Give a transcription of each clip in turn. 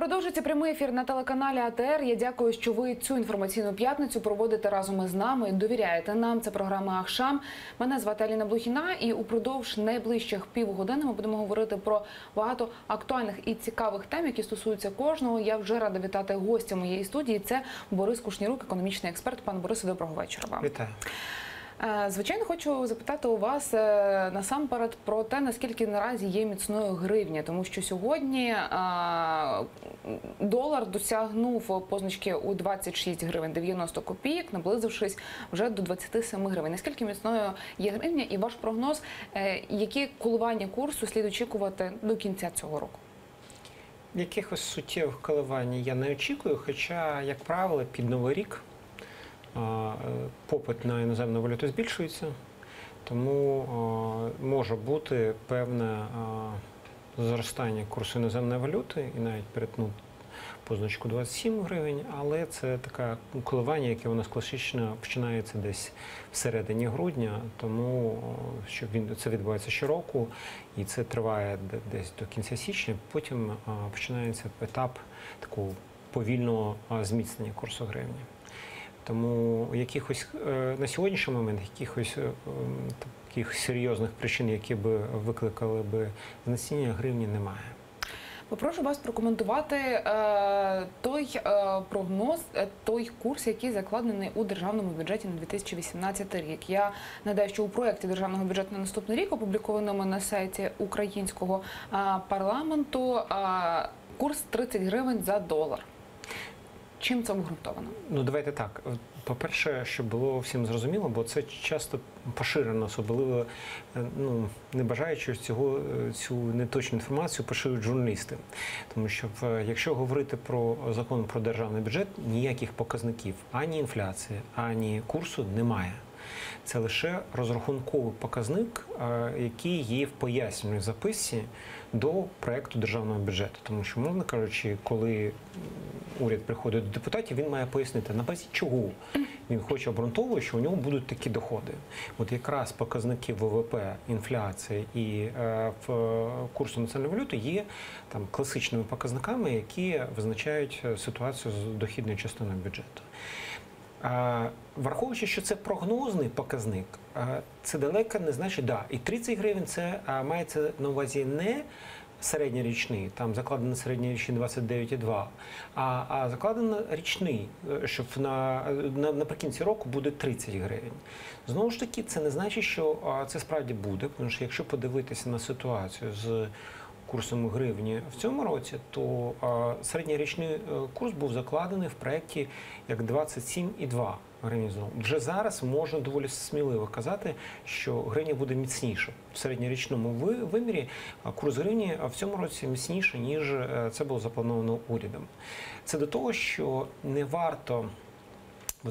Продовжується прямий ефір на телеканалі АТР. Я дякую, що ви цю інформаційну п'ятницю проводите разом із нами, довіряєте нам. Це програма «Ахшам». Мене звати Аліна Блохіна, і упродовж найближчих півгодини ми будемо говорити про багато актуальних і цікавих тем, які стосуються кожного. Я вже рада вітати гостя моєї студії. Це Борис Кушнірук, економічний експерт. Пане Борисе, доброго вечора вам. Вітаю. Звичайно, хочу запитати у вас насамперед про те, наскільки наразі є міцною гривня, тому що сьогодні долар досягнув позначки у 26 гривень 90 копійок, наблизившись вже до 27 гривень. Наскільки міцною є гривня і ваш прогноз, які коливання курсу слід очікувати до кінця цього року? Якихось суттєвих коливань я не очікую, хоча, як правило, під Новий рік попит на іноземну валюту збільшується, тому може бути певне зростання курсу іноземної валюти і навіть перетнути позначку 27 гривень, але це таке коливання, яке у нас класично починається десь всередині грудня, тому що це відбувається щороку і це триває десь до кінця січня, потім починається етап такого повільного зміцнення курсу гривні. Тому якихось на сьогоднішній момент якихось таких серйозних причин, які би викликали би знецінення гривні, немає. Попрошу вас прокоментувати той прогноз, той курс, який закладений у державному бюджеті на 2018 рік. Я нагадаю, що у проєкті державного бюджету на наступний рік, опублікованому на сайті українського парламенту, курс 30 гривень за долар. Чим це обґрунтовано? Ну, давайте так. По-перше, щоб було всім зрозуміло, бо це часто поширено, особливо не бажаючи цю неточну інформацію поширюють журналісти. Тому що якщо говорити про закон про державний бюджет, ніяких показників ані інфляції, ані курсу немає. Це лише розрахунковий показник, який є в пояснювальній записці до проєкту державного бюджету. Тому що, мовно кажучи, коли уряд приходить до депутатів, він має пояснити, на базі чого він хоче обґрунтовувати, що у нього будуть такі доходи. От якраз показники ВВП, інфляції і курсу національної валюти є там класичними показниками, які визначають ситуацію з дохідною частиною бюджету. Враховуючи, що це прогнозний показник, це далеко не значить, і 30 гривень це мається на увазі не середньорічний, там закладено середньорічний 29,2, а закладено річний, що наприкінці року буде 30 гривень. Знову ж таки, це не значить, що це справді буде, тому що якщо подивитися на ситуацію з курсом гривні в цьому році, то середньорічний курс був закладений в проєкті як 27,2 гривні. Вже зараз можна доволі сміливо казати, що гривня буде міцніша. В середньорічному вимірі курс гривні в цьому році міцніше, ніж це було заплановано урядом. Це до того, що не варто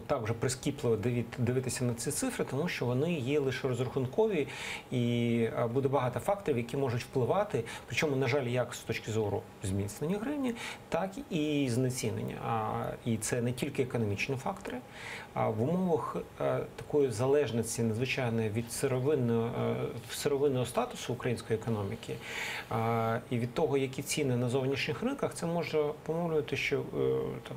так вже прискіпливо дивитися на ці цифри, тому що вони є лише розрахункові і буде багато факторів, які можуть впливати, причому, на жаль, як з точки зору зміцнення гривні, так і знецінення. І це не тільки економічні фактори, а в умовах такої залежності надзвичайної від сировинного статусу української економіки і від того, які ціни на зовнішніх ринках, це може помовлювати, що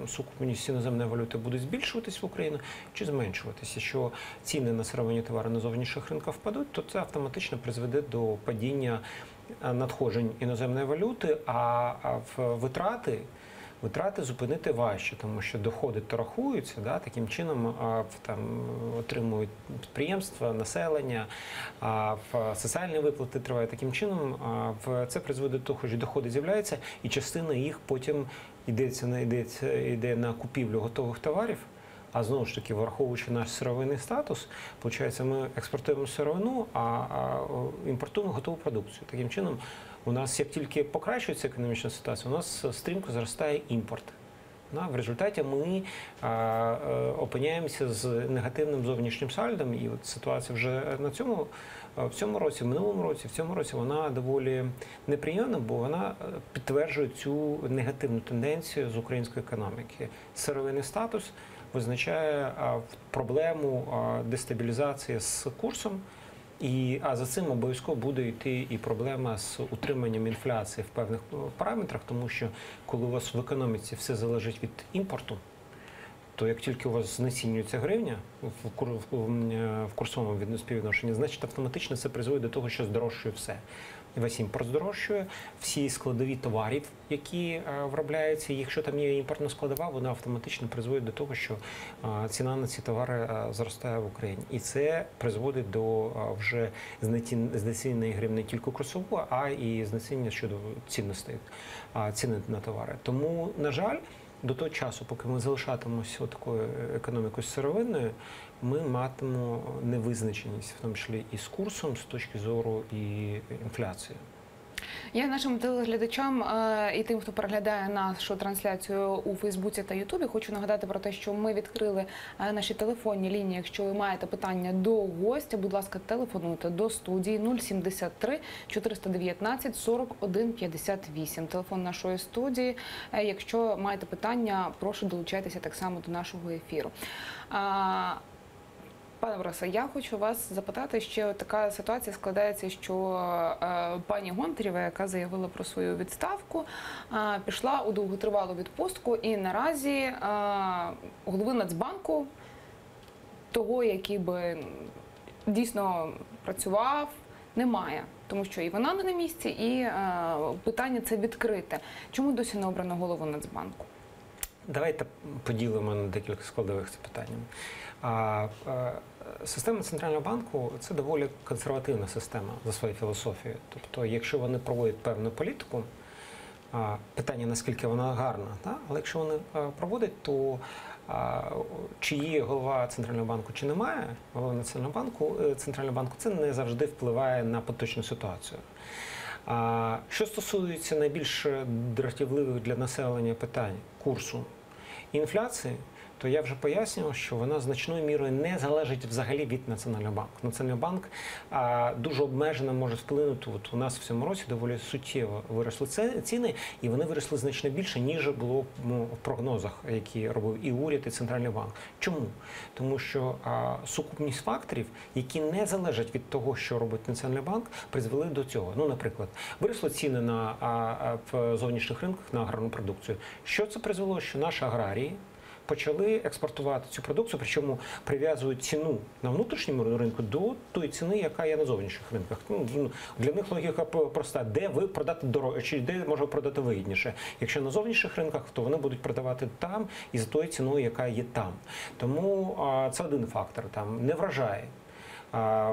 сукупність іноземної валюти буде збільшуватись в Україну чи зменшуватися. Що ціни на сировинні товари на зовнішніх ринках впадуть, то це автоматично призведе до падіння надходжень іноземної валюти, а витрати зупинити важче, тому що доходи то рахуються, таким чином отримують підприємства, населення, соціальні виплати тривають таким чином, це призведе до того, що доходи з'являються, і частина їх потім йде на купівлю готових товарів. А знову ж таки, враховуючи наш сировинний статус, виходить, ми експортуємо сировину, а імпортуємо готову продукцію. Таким чином, у нас, як тільки покращується економічна ситуація, у нас стрімко зростає імпорт. В результаті ми опиняємося з негативним зовнішнім сальдом, і от ситуація вже в цьому році, в минулому році, в цьому році вона доволі неприємна, бо вона підтверджує цю негативну тенденцію з української економіки. Сировинний статус визначає проблему дестабілізації з курсом, А за цим обов'язково буде йти і проблема з утриманням інфляції в певних параметрах, тому що коли у вас в економіці все залежить від імпорту, то як тільки у вас знецінюється гривня в курсовому співвідношенні, значить автоматично це призводить до того, що здорожчує все. Весь імпорт здорожчує, всі складові товарів, які виробляються, якщо там є імпортна складова, вона автоматично призводить до того, що ціна на ці товари зростає в Україні. І це призводить до вже знецінення гривні не тільки курсового, а і знецінення щодо цінностей, ціни на товари. Тому, на жаль, до того часу, поки ми залишатимемося такою економікою сировинною, ми матимемо невизначеність, в тому числі і з курсом, з точки зору і інфляції. Я нашим телеглядачам і тим, хто переглядає нашу трансляцію у Фейсбуці та Ютубі, хочу нагадати про те, що ми відкрили наші телефонні лінії. Якщо ви маєте питання до гостя, будь ласка, телефонуйте до студії 073 419 41 58. Телефон нашої студії. Якщо маєте питання, прошу долучайтеся так само до нашого ефіру. Пане Борисе, я хочу вас запитати, ще така ситуація складається, що пані Гонтарєва, яка заявила про свою відставку, пішла у довготривалу відпустку, і наразі голови Нацбанку, того, який би дійсно працював, немає. Тому що і вона не на місці, і питання це відкрите. Чому досі не обрано голову Нацбанку? Давайте поділимо на декілька складових це питання. Система Центрального банку – це доволі консервативна система за своєю філософією. Тобто, якщо вони проводять певну політику, питання, наскільки вона гарна, але якщо вони проводять, то чи є голова Центрального банку, чи немає голови Центрального банку, це не завжди впливає на поточну ситуацію. Що стосується найбільш дратівливих для населення питань курсу інфляції, то я вже пояснював, що вона значною мірою не залежить взагалі від Національного банку. Національний банк дуже обмежено може вплинути. От у нас в цьому році доволі суттєво виросли ціни, і вони виросли значно більше, ніж було в прогнозах, які робив і уряд, і Центральний банк. Чому? Тому що сукупність факторів, які не залежать від того, що робить Національний банк, призвели до цього. Ну, наприклад, виросли ціни в зовнішніх ринках на аграрну продукцію. Що це призвело? Що наші аграрії почали експортувати цю продукцію, причому прив'язують ціну на внутрішньому ринку до тої ціни, яка є на зовнішніх ринках. Ну, для них логіка проста. Де ви продати дорожче, чи де можна продати вигідніше. Якщо на зовнішніх ринках, то вони будуть продавати там і за тою ціною, яка є там. Тому це один фактор. Там не вражає.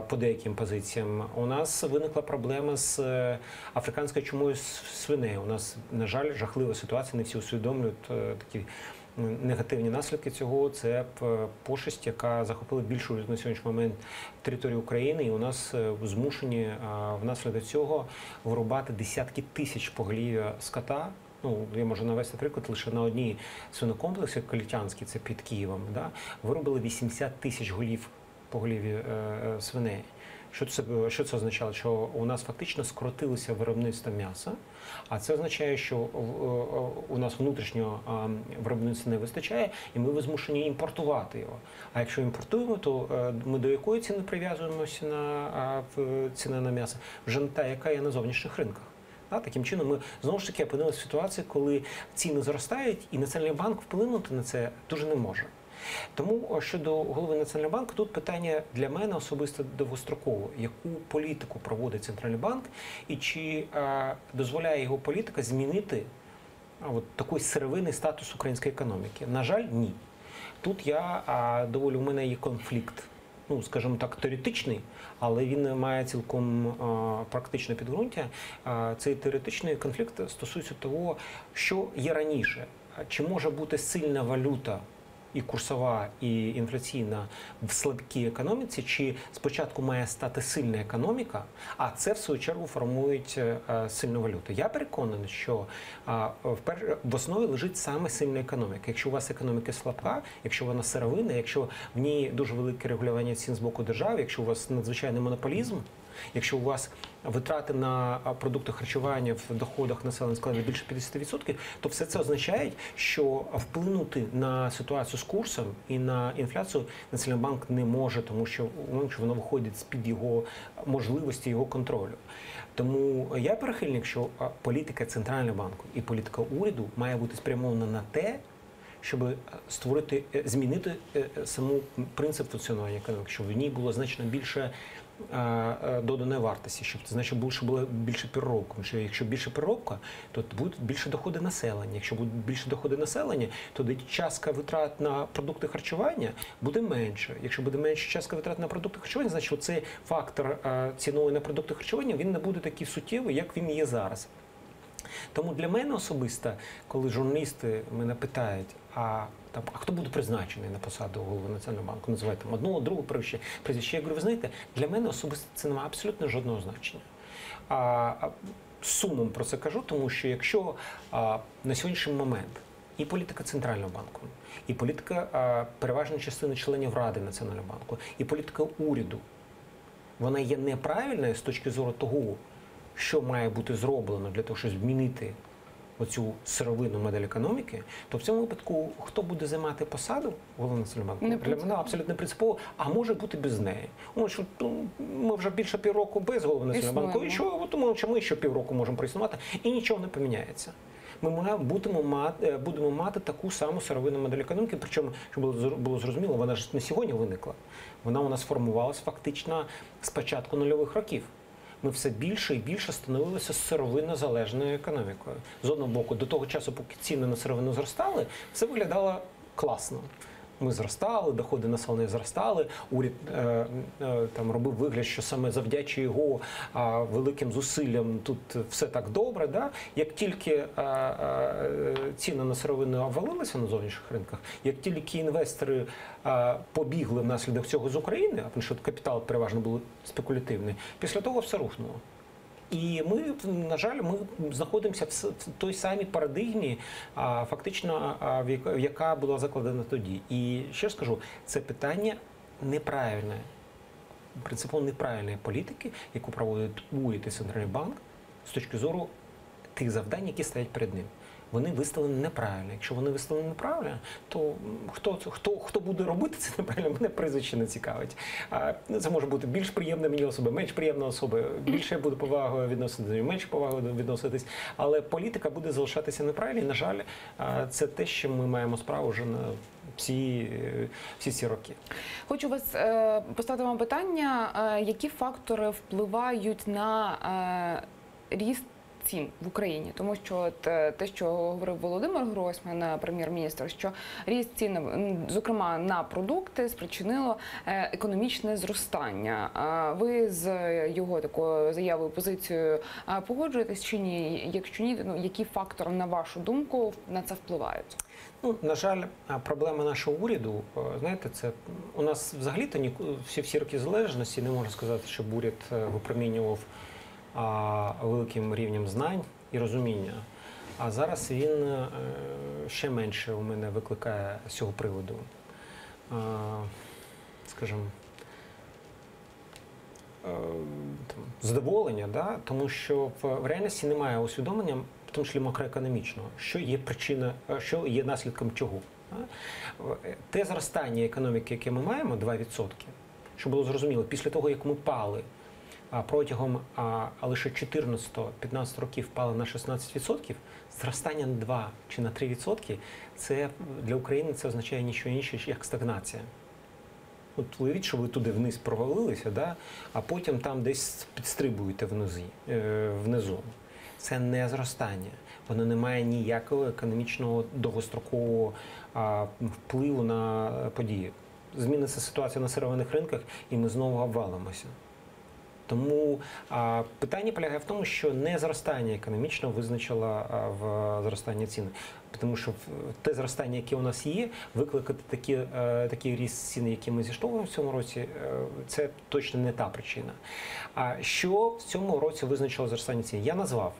По деяким позиціям. У нас виникла проблема з африканською чумою свиней. У нас, на жаль, жахлива ситуація, не всі усвідомлюють такі негативні наслідки цього. Це пошесть, яка захопила більшу на сьогоднішній момент територію України, і у нас змушені внаслідок цього вирубати десятки тисяч поголів'я скота. Ну, я можу навести приклад, лише на одній свинокомплексі, Калітянській, це під Києвом, вирубили 80 тисяч поголів'я свиней. Що це означало? Що у нас фактично скоротилося виробництво м'яса, а це означає, що у нас внутрішнього виробництва не вистачає, і ми змушені імпортувати його. А якщо імпортуємо, то ми до якої ціни прив'язуємося ціна на м'ясо? Вже не та, яка є на зовнішніх ринках. Таким чином ми знову ж таки опинилися в ситуації, коли ціни зростають, і Національний банк вплинути на це дуже не може. Тому щодо голови Національного банку, тут питання для мене особисто довгостроково. Яку політику проводить Центральний банк і чи дозволяє його політика змінити такий сировинний статус української економіки? На жаль, ні. Тут у мене є конфлікт, ну, скажімо так, теоретичний, але він має цілком практичне підґрунтя. Цей теоретичний конфлікт стосується того, що є раніше. Чи може бути сильна валюта і курсова, і інфляційна в слабкій економіці, чи спочатку має стати сильна економіка, а це, в свою чергу, формують сильну валюту. Я переконаний, що в основі лежить саме сильна економіка. Якщо у вас економіка слабка, якщо вона сировинна, якщо в ній дуже велике регулювання цін з боку держави, якщо у вас надзвичайний монополізм, Якщо у вас витрати на продукти харчування в доходах населення складають більше 50%, то все це означає, що вплинути на ситуацію з курсом і на інфляцію Національний банк не може, тому що воно виходить з-під його можливості, його контролю. Тому я прихильник, що політика Центрального банку і політика уряду має бути спрямована на те, щоб змінити саму принцип функціонування економіки, щоб в ній було значно більше доданої вартості, щоб значно було більше переробки. Що якщо більше переробка, то будуть більше доходи населення. Якщо будуть більше доходи населення, то частка витрат на продукти харчування буде менше. Якщо буде менше частка витрат на продукти харчування, значить цей фактор ціновий на продукти харчування він не буде такий суттєвий, як він є зараз. Тому для мене особисто, коли журналісти мене питають, а хто буде призначений на посаду голови Національного банку, називають там одного, другого прізвище, я говорю, ви знаєте, для мене особисто це не має абсолютно жодного значення. З сумом про це кажу, тому що якщо на сьогоднішній момент і політика Центрального банку, і політика переважної частини членів Ради Національного банку, і політика уряду, вона є неправильною з точки зору того, що має бути зроблено для того, щоб змінити оцю сировинну модель економіки, то в цьому випадку хто буде займати посаду голови Національного банку? Для мене абсолютно принципово, а може бути без неї. Ми вже більше півроку без голови Національного банку, і що, тому що ми ще півроку можемо проіснувати, і нічого не поміняється. Ми будемо мати таку саму сировинну модель економіки, причому, щоб було зрозуміло, вона ж не сьогодні виникла. Вона у нас формувалась фактично з початку нульових років. Ми все більше і більше становилися сировинно залежною економікою. З одного боку, до того часу, поки ціни на сировину зростали, все виглядало класно. Ми зростали, доходи населення зростали, уряд робив вигляд, що саме завдячує його великим зусиллям тут все так добре. Да? Як тільки ціни на сировину обвалилися на зовнішніх ринках, як тільки інвестори побігли внаслідок цього з України, тому що капітал переважно був спекулятивний, після того все рухнуло. І ми, на жаль, знаходимося в той самій парадигмі, фактично, яка була закладена тоді. І ще скажу, це питання неправильної, принципово неправильної політики, яку проводить уряд і Центральний банк з точки зору тих завдань, які стоять перед ним. Вони виставлені неправильно. Якщо вони виставлені неправильно, то хто буде робити це неправильно, мене прізвище не цікавить. Це може бути більш приємна мені особа, менш приємна особа, більше я буду повагою відноситися, менше повагою відноситись. Але політика буде залишатися неправильною. І, на жаль, це те, що ми маємо справу вже на всі ці роки. Хочу вас поставити вам питання, які фактори впливають на ріст цін в Україні, тому що те, що говорив Володимир Гройсман, прем'єр-міністр, що ріст цін, зокрема на продукти, спричинило економічне зростання. Ви з його такою заявою, позицією погоджуєтесь чи ні? Якщо ні, які фактори, на вашу думку, на це впливають? На жаль, проблема нашого уряду, знаєте, це у нас взагалі-то всі роки залежності, не можна сказати, щоб уряд випромінював великим рівнем знань і розуміння. А зараз він ще менше у мене викликає з цього приводу, скажімо, задоволення, да? Тому що в реальності немає усвідомлення, в тому числі макроекономічного, що є причина, що є наслідком чого. Те зростання економіки, яке ми маємо, 2%, щоб було зрозуміло, після того, як ми пали протягом лише 14-15 років впали на 16%, зростання на 2 чи на 3%, це для України це означає нічого інше, як стагнація. От уявіть, що ви туди вниз провалилися, да? А потім там десь підстрибуєте внизу. Це не зростання. Воно не має ніякого економічного довгострокового впливу на події. Зміниться ситуація на сировинних ринках, і ми знову обвалимося. Тому питання полягає в тому, що не зростання економічно визначило в зростанні цін. Тому що те зростання, яке у нас є, викликати такий ріст цін, який ми зіштовхуємо в цьому році, це точно не та причина. А що в цьому році визначило зростання цін? Я назвав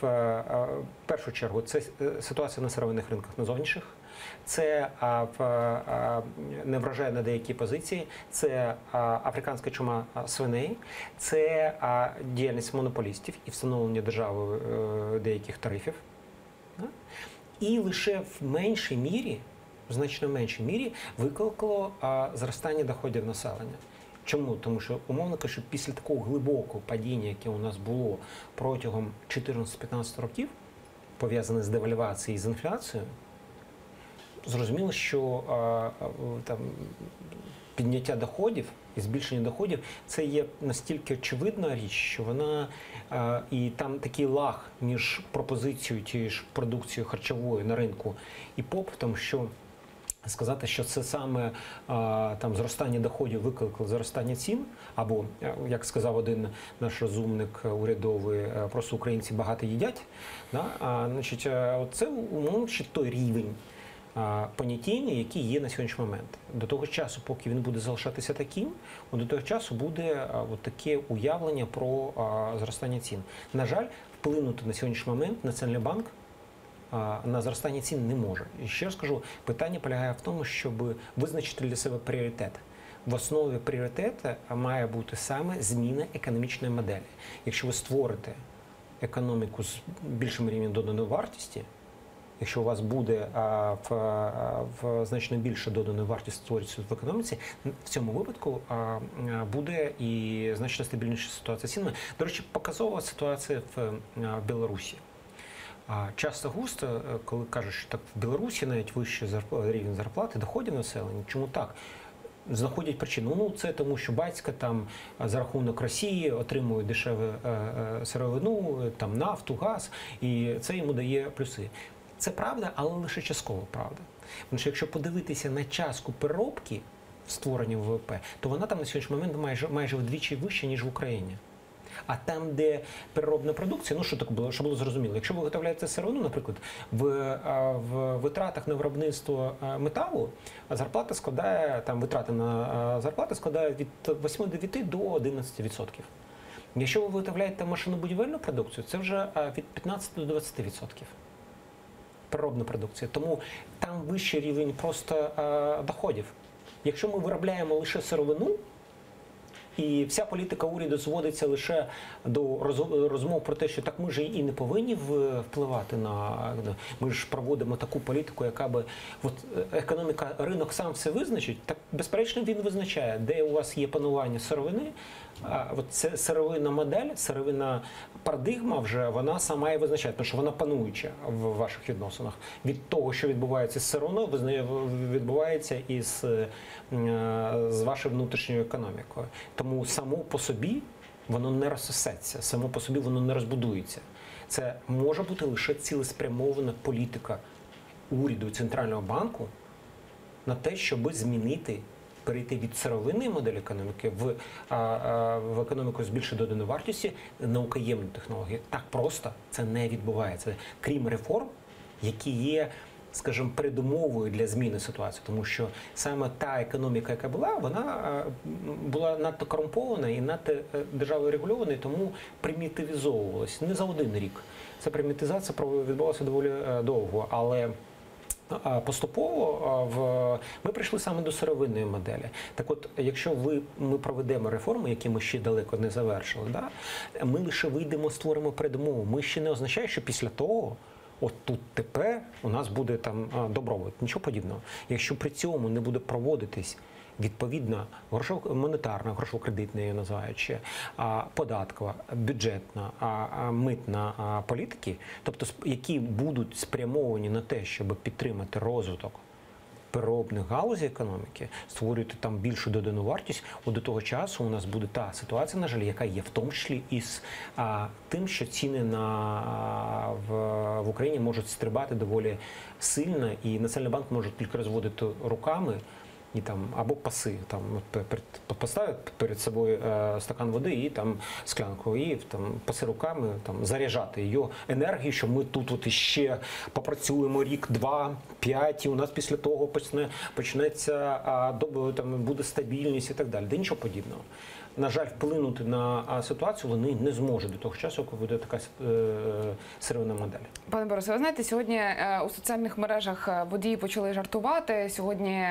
в першу чергу це ситуація на сировинних ринках на зовнішніх. це неврожай на деякі позиції, це африканська чума свиней, це діяльність монополістів і встановлення державою деяких тарифів. І лише в меншій мірі, в значно меншій мірі, викликало зростання доходів населення. Чому? Тому що, умовно кажучи, після такого глибокого падіння, яке у нас було протягом 14-15 років, пов'язане з девальвацією і з інфляцією, зрозуміло, що там підняття доходів і збільшення доходів – це є настільки очевидна річ, що вона і там такий лаг між пропозицією тієї ж продукції харчової на ринку і попитом, що сказати, що це саме там зростання доходів викликало зростання цін, або, як сказав один наш розумник урядовий, просто українці багато їдять, да? Значить, це умовно той рівень понятійні, які є на сьогоднішній момент. До того часу, поки він буде залишатися таким, до того часу буде таке уявлення про зростання цін. На жаль, вплинути на сьогоднішній момент Національний банк на зростання цін не може. І ще раз кажу, питання полягає в тому, щоб визначити для себе пріоритет. В основі пріоритету має бути саме зміна економічної моделі. Якщо ви створите економіку з більшим рівнем доданої вартості, якщо у вас буде в значно більше доданої вартості створюється в економіці, в цьому випадку буде і значно стабільніша ситуація з цінами. До речі, показова ситуація в Білорусі. Часто густо, коли кажуть, що так в Білорусі навіть вищий рівень зарплати, доходів населення. Чому так? Знаходять причину. Ну, це тому, що батько там за рахунок Росії отримує дешеву сировину, там нафту, газ, і це йому дає плюси. Це правда, але лише частково правда. Тому що якщо подивитися на частку переробки в створенні ВВП, то вона там на сьогоднішній момент майже вдвічі вища, ніж в Україні. А там, де переробна продукція, ну що так було, щоб було зрозуміло, якщо ви виготовляєте сировину, наприклад, в витратах на виробництво металу зарплата складає, там витрати на зарплату складає від 8,9 до 11%. Якщо ви виготовляєте машинобудівельну продукцію, це вже від 15 до 20%. Переробна продукція. Тому там вищий рівень просто доходів. Якщо ми виробляємо лише сировину, і вся політика уряду зводиться лише до розмов про те, що так ми ж і не повинні впливати на... Ми ж проводимо таку політику, яка би... От економіка, ринок сам все визначить, так безперечно він визначає, де у вас є панування сировини, от це сировинна модель, сировинна парадигма вже, вона сама і визначає, тому що вона пануюча в ваших відносинах. Від того, що відбувається з сировиною, відбувається і з вашою внутрішньою економікою. Тому само по собі воно не розсосеться, само по собі воно не розбудується. Це може бути лише цілеспрямована політика уряду і Центрального банку на те, щоб змінити, перейти від сировинної моделі економіки в економіку з більшою доданою вартості, наукоємні технології. Так просто це не відбувається. Крім реформ, які є, скажімо, передумовою для зміни ситуації, тому що саме та економіка, яка була, вона була надто корумпована і надто державою регульована, і тому примітивізовувалася. Не за один рік. Ця примітизація відбулася доволі довго, але поступово ми прийшли саме до сировинної моделі. Так от, якщо ми проведемо реформи, які ми ще далеко не завершили, да, ми лише вийдемо, створимо передумову. Ми ще не означає, що після того от тут тепер у нас буде там добробут. Нічого подібного. Якщо при цьому не буде проводитись відповідна монетарна, грошово-кредитна, її називаючи, податкова, бюджетна, митна політики, тобто які будуть спрямовані на те, щоб підтримати розвиток переробних галузей економіки, створювати там більшу додану вартість, до того часу у нас буде та ситуація, на жаль, яка є в тому числі із тим, що ціни в Україні можуть стрибати доволі сильно, і Національний банк може тільки розводити руками і там або паси, там поставить перед собою стакан води і там склянку, і там паси руками, там заряджати її енергію, що ми тут от іще попрацюємо рік, 2, 5, і у нас після того почнеться там буде стабільність і так далі. Де нічого подібного. на жаль, вплинути на ситуацію вони не зможуть до того часу, коли буде така сировинна модель. Пане Борисе, ви знаєте, сьогодні у соціальних мережах водії почали жартувати. Сьогодні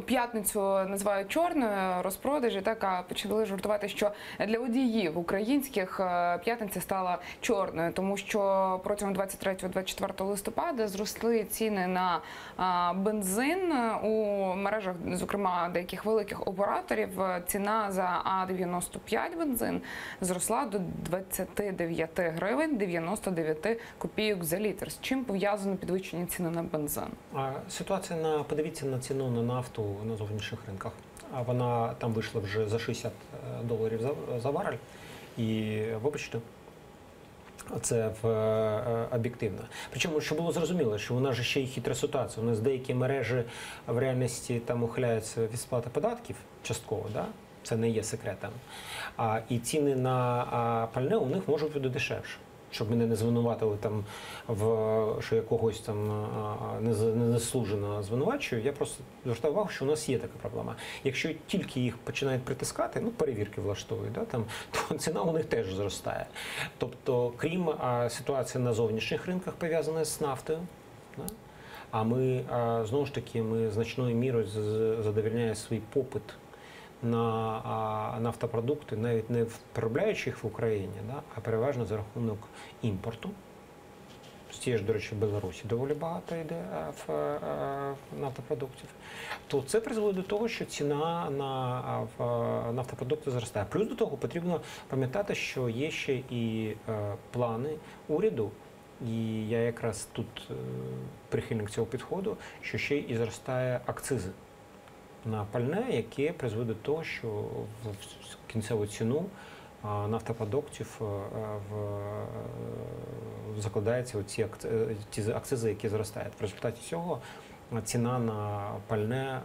п'ятницю називають чорною, розпродажі, так, а почали жартувати, що для водіїв українських п'ятниця стала чорною, тому що протягом 23-24 листопада зросли ціни на бензин у мережах, зокрема, деяких великих операторів. Ціна за А95 бензин зросла до 29 гривень 99 копійок за літр. З чим пов'язано підвищення ціни на бензин? Ситуація подивіться на ціну на нафту на зовнішніх ринках. А вона там вийшла вже за $60 за барель. І, вибачте, це об'єктивно. Причому, що було зрозуміло, що у нас же ще й хитра ситуація. У нас деякі мережі в реальності там ухиляються від сплати податків частково, да? Це не є секретом. І ціни на пальне у них можуть бути дешевше. Щоб мене не звинуватили там що я когось там незаслужено звинувачую, я просто звертаю увагу, що у нас є така проблема. Якщо тільки їх починають притискати, перевірки влаштовують, да, там, то ціна у них теж зростає. Тобто, крім ситуації на зовнішніх ринках, пов'язаної з нафтою, да, а ми, знову ж таки, ми значною мірою задовольняємо свій попит на нафтопродукти, навіть не переробляючи їх в Україні, да, а переважно за рахунок імпорту. З тієї ж, до речі, Білорусі доволі багато йде нафтопродуктів. То це призводить до того, що ціна на нафтопродукти зростає. Плюс до того потрібно пам'ятати, що є ще і плани уряду, і я якраз тут прихильник цього підходу, що ще і зростає акцизи на пальне, яке призводить до того, що в кінцеву ціну нафтопродуктів закладаються ті акцизи, які зростають. В результаті цього ціна на пальне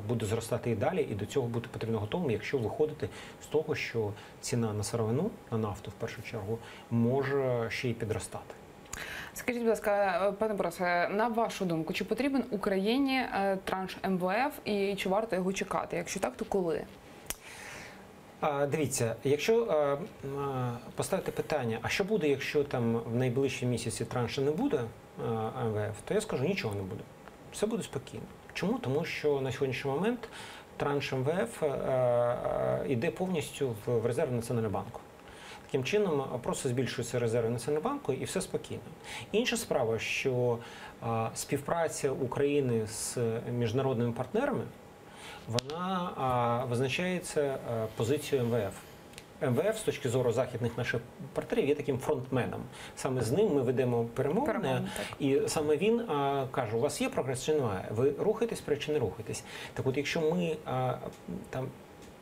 буде зростати і далі, і до цього бути потрібно готовим, якщо виходити з того, що ціна на сировину, на нафту в першу чергу, може ще й підростати. Скажіть, будь ласка, пане Борисе, на вашу думку, чи потрібен Україні транш МВФ і чи варто його чекати? Якщо так, то коли? Дивіться, якщо поставити питання, а що буде, якщо там в найближчі місяці траншу не буде МВФ, то я скажу, нічого не буде. Все буде спокійно. Чому? Тому що на сьогоднішній момент транш МВФ йде повністю в резерв Національного банку. Таким чином просто збільшуються резерви Національного банку і все спокійно. Інша справа, що співпраця України з міжнародними партнерами, вона визначається позицією МВФ. МВФ з точки зору західних наших партнерів є таким фронтменом. Саме з ним ми ведемо перемовини, і саме він каже, у вас є прогрес чи немає? Ви рухаєтесь чи не рухаєтесь? Так от, якщо ми там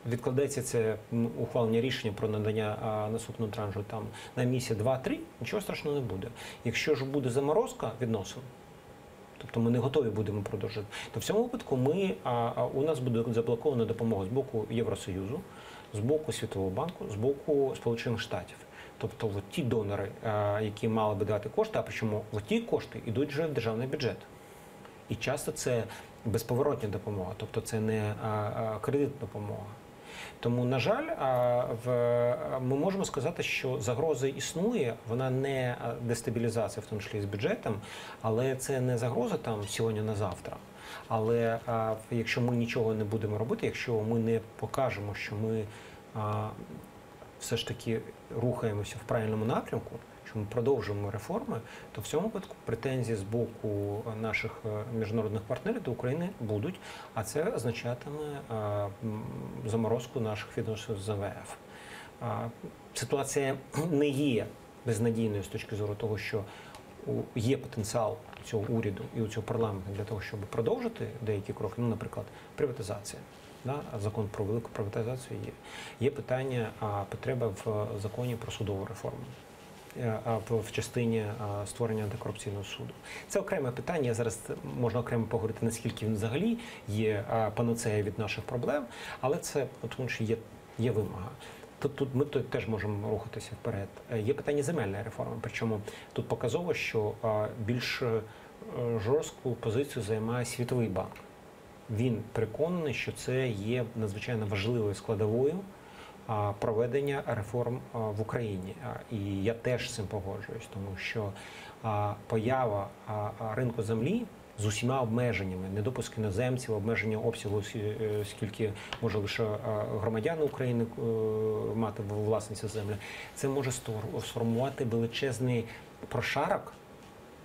відкладеться це ухвалення рішення про надання наступного траншу там на місяць, 2-3, нічого страшного не буде. Якщо ж буде заморозка відносин, тобто ми не готові будемо продовжити, то в цьому випадку у нас буде заблокована допомога з боку Євросоюзу, з боку Світового банку, з боку Сполучених Штатів. Тобто ті донори, які мали би дати кошти, а причому ті кошти йдуть вже в державний бюджет. І часто це безповоротня допомога, тобто це не кредитна допомога. Тому, на жаль, ми можемо сказати, що загроза існує, вона не дестабілізація, в тому числі з бюджетом, але це не загроза там сьогодні на завтра. Але якщо ми нічого не будемо робити, якщо ми не покажемо, що ми все ж таки рухаємося в правильному напрямку, що ми продовжуємо реформи, то в цьому випадку претензії з боку наших міжнародних партнерів до України будуть, а це означатиме заморозку наших відносин з МВФ. Ситуація не є безнадійною з точки зору того, що є потенціал цього уряду і у цього парламенту для того, щоб продовжити деякі кроки, наприклад, приватизація. Закон про велику приватизацію є. Є питання, потреба в законі про судову реформу. В частині створення антикорупційного суду. Це окреме питання, зараз можна окремо поговорити, наскільки він взагалі є панацея від наших проблем, але це, тому що є вимога. Тут ми теж можемо рухатися вперед. Є питання земельної реформи, причому тут показово, що більш жорстку позицію займає Світовий банк. Він переконаний, що це є надзвичайно важливою складовою проведення реформ в Україні. І я теж з цим погоджуюсь, тому що поява ринку землі з усіма обмеженнями, недопуск іноземців, обмеження обсягу, скільки може лише громадяни України мати в власності землі, це може сформувати величезний прошарок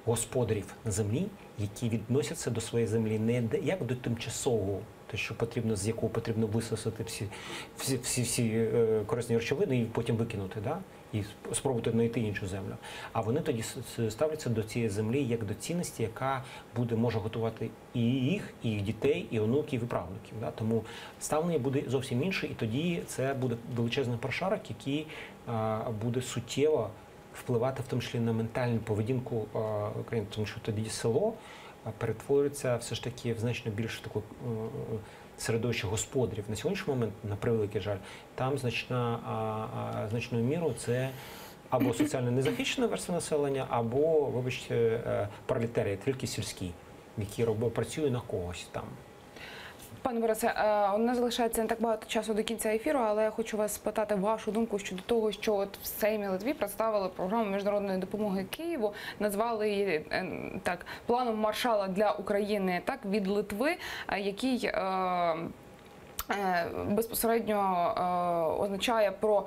господарів на землі, які відносяться до своєї землі не як до тимчасового, те, що потрібно, з якого потрібно висосати всі корисні речовини і потім викинути, да? І спробувати знайти іншу землю. А вони тоді ставляться до цієї землі як до цінності, яка може готувати і їх дітей, і онуків, і правнуків. Да? Тому ставлення буде зовсім інше, і тоді це буде величезний прошарок, який буде суттєво впливати в тому числі на ментальну поведінку України, тому що тоді село перетворюється все ж таки в значно більш таку середовище господарів. На сьогоднішній момент, на превеликий жаль, там значною мірою це або соціально незахищена верства населення, або, вибачте, пролетарії, тільки сільські, які працюють на когось там. Пане Борисе, у нас залишається не так багато часу до кінця ефіру, але я хочу вас спитати вашу думку щодо того, що от в Сеймі Литві представили програму міжнародної допомоги Києву, назвали її так планом Маршала для України, так, від Литви, який безпосередньо означає про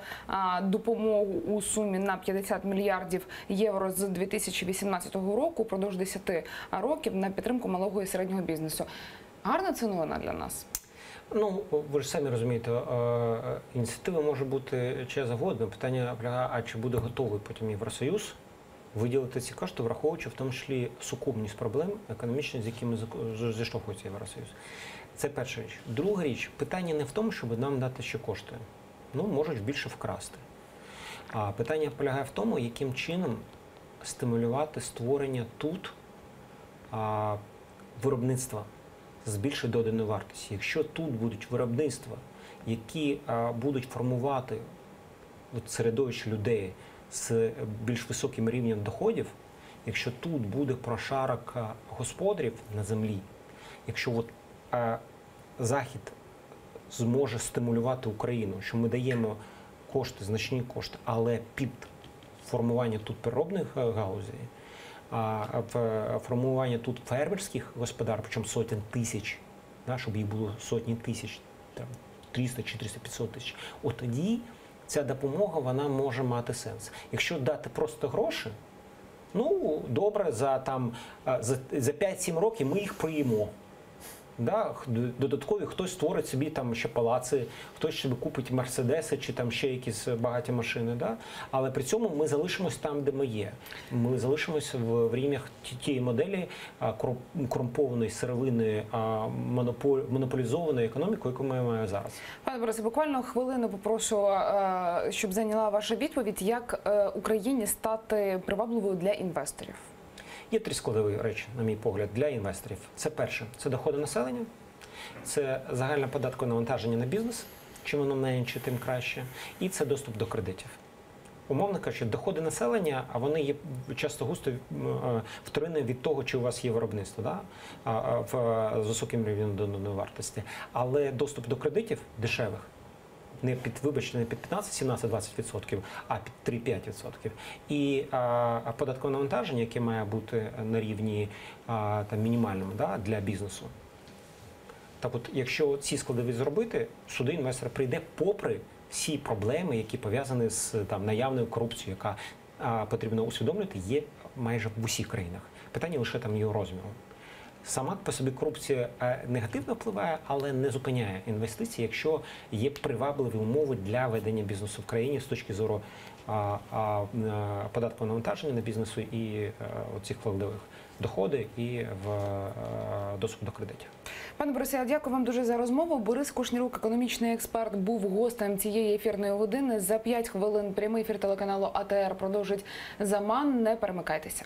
допомогу у сумі на 50 мільярдів євро з 2018 року, впродовж 10 років, на підтримку малого і середнього бізнесу. Гарна це новина для нас? Ну, ви ж самі розумієте, ініціатива може бути чи завгодно. Питання полягає, а чи буде готовий потім Євросоюз виділити ці кошти, враховуючи в тому числі сукупність проблем економічних, з якими зіштовхується Євросоюз. Це перша річ. Друга річ, питання не в тому, щоб нам дати ще кошти. Ну, можуть більше вкрасти. А питання полягає в тому, яким чином стимулювати створення тут виробництва з більшою доданою вартістю. Якщо тут будуть виробництва, які будуть формувати середовище людей з більш високим рівнем доходів, якщо тут буде прошарок господарів на землі, якщо Захід зможе стимулювати Україну, що ми даємо кошти, значні кошти, але під формування тут переробних галузей, в формування тут фермерських господарств, причому сотень тисяч, щоб їх було сотні тисяч, 300, 400, 500 тисяч, от тоді ця допомога вона може мати сенс. Якщо дати просто гроші, ну, добре, за 5-7 років ми їх приїмо. Да, додаткові хтось створить собі там ще палаци, хтось собі купить мерседеси чи там ще якісь багаті машини. Да? Але при цьому ми залишимось там, де ми є. Ми залишимося в рівнях тієї моделі корумпованої, сировинної, монополізованої економікою, яку ми маємо зараз. Пане Борисе, буквально хвилину попрошу, щоб зайняла ваша відповідь. Як Україні стати привабливою для інвесторів? Є 3 складові речі, на мій погляд, для інвесторів. Це перше, це доходи населення, це загальне податкове навантаження на бізнес, чим воно менше, тим краще, і це доступ до кредитів. Умовно кажучи, доходи населення, а вони є часто густо вторинні від того, чи у вас є виробництво, да? З високим рівнем доданої вартості. Але доступ до кредитів дешевих, не під 15, 17, 20%, а під 3-5%. І податкове навантаження, яке має бути на рівні мінімальному, да, для бізнесу. Так от, якщо ці складові зробити, сюди інвестор прийде попри всі проблеми, які пов'язані з наявною корупцією, яка, потрібно усвідомлювати, є майже в усіх країнах. Питання лише там його розміру. Сама по собі корупція негативно впливає, але не зупиняє інвестиції, якщо є привабливі умови для ведення бізнесу в країні з точки зору податкового навантаження на бізнесу і оцих складових доходи і доступ до кредитів. Пане Борисе, я дякую вам дуже за розмову. Борис Кушнірук, економічний експерт, був гостем цієї ефірної години. За 5 хвилин прямий ефір телеканалу АТР продовжить «Заман». Не перемикайтеся.